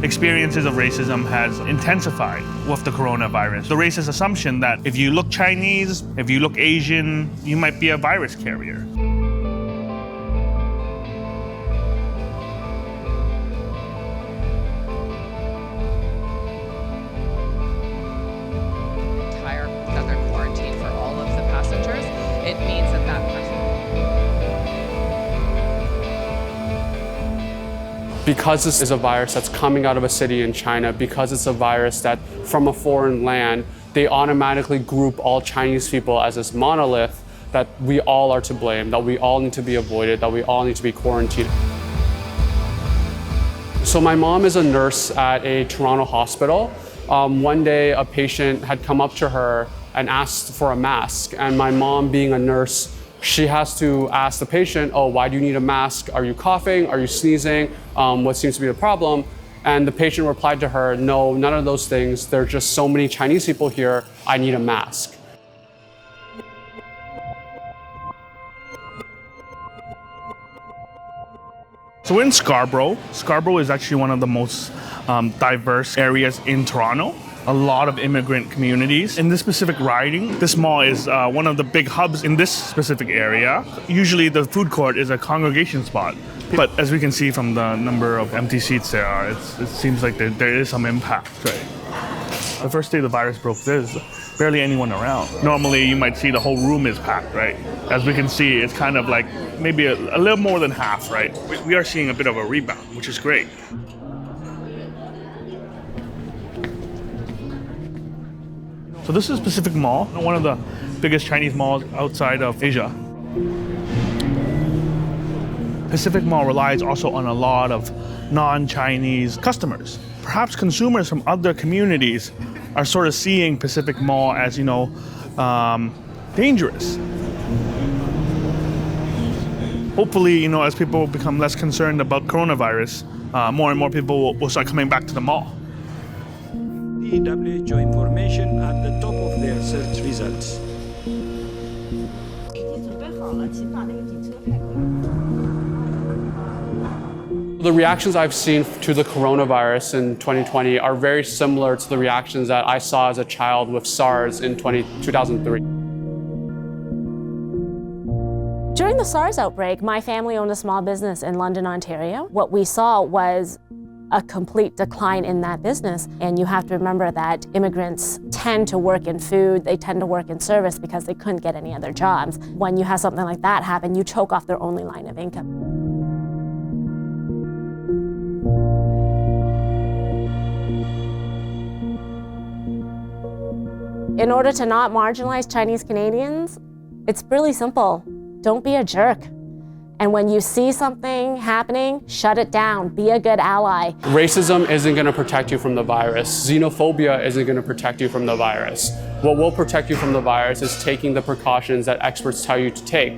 experiences of racism has intensified with the coronavirus. The racist assumption that if you look Chinese, if you look Asian, you might be a virus carrier. That they're quarantined for all of the passengers, it means that that person. Because this is a virus that's coming out of a city in China, because it's a virus that from a foreign land, they automatically group all Chinese people as this monolith that we all are to blame, that we all need to be avoided, that we all need to be quarantined. So my mom is a nurse at a Toronto hospital. One day a patient had come up to her and asked for a mask. And my mom, being a nurse, she has to ask the patient, oh, why do you need a mask? Are you coughing? Are you sneezing? What seems to be the problem? And the patient replied to her, no, none of those things. There are just so many Chinese people here, I need a mask. So we're in Scarborough. Scarborough is actually one of the most diverse areas in Toronto. A lot of immigrant communities. In this specific riding, this mall is one of the big hubs in this specific area. Usually the food court is a congregation spot. But as we can see from the number of empty seats there are, it seems like there is some impact, right? The first day the virus broke, there's barely anyone around. Normally you might see the whole room is packed, right? As we can see, it's kind of like maybe a little more than half, right? We are seeing a bit of a rebound, which is great. So this is Pacific Mall, one of the biggest Chinese malls outside of Asia. Pacific Mall relies also on a lot of non-Chinese customers. Perhaps consumers from other communities are sort of seeing Pacific Mall as, dangerous. Hopefully, as people become less concerned about coronavirus, more and more people will start coming back to the mall. The WHO information at the top of their search results. The reactions I've seen to the coronavirus in 2020 are very similar to the reactions that I saw as a child with SARS in 2003. During the SARS outbreak, my family owned a small business in London, Ontario. What we saw was a complete decline in that business. And you have to remember that immigrants tend to work in food, they tend to work in service because they couldn't get any other jobs. When you have something like that happen, you choke off their only line of income. In order to not marginalize Chinese Canadians, it's really simple. Don't be a jerk. And when you see something happening, shut it down. Be a good ally. Racism isn't going to protect you from the virus. Xenophobia isn't going to protect you from the virus. What will protect you from the virus is taking the precautions that experts tell you to take.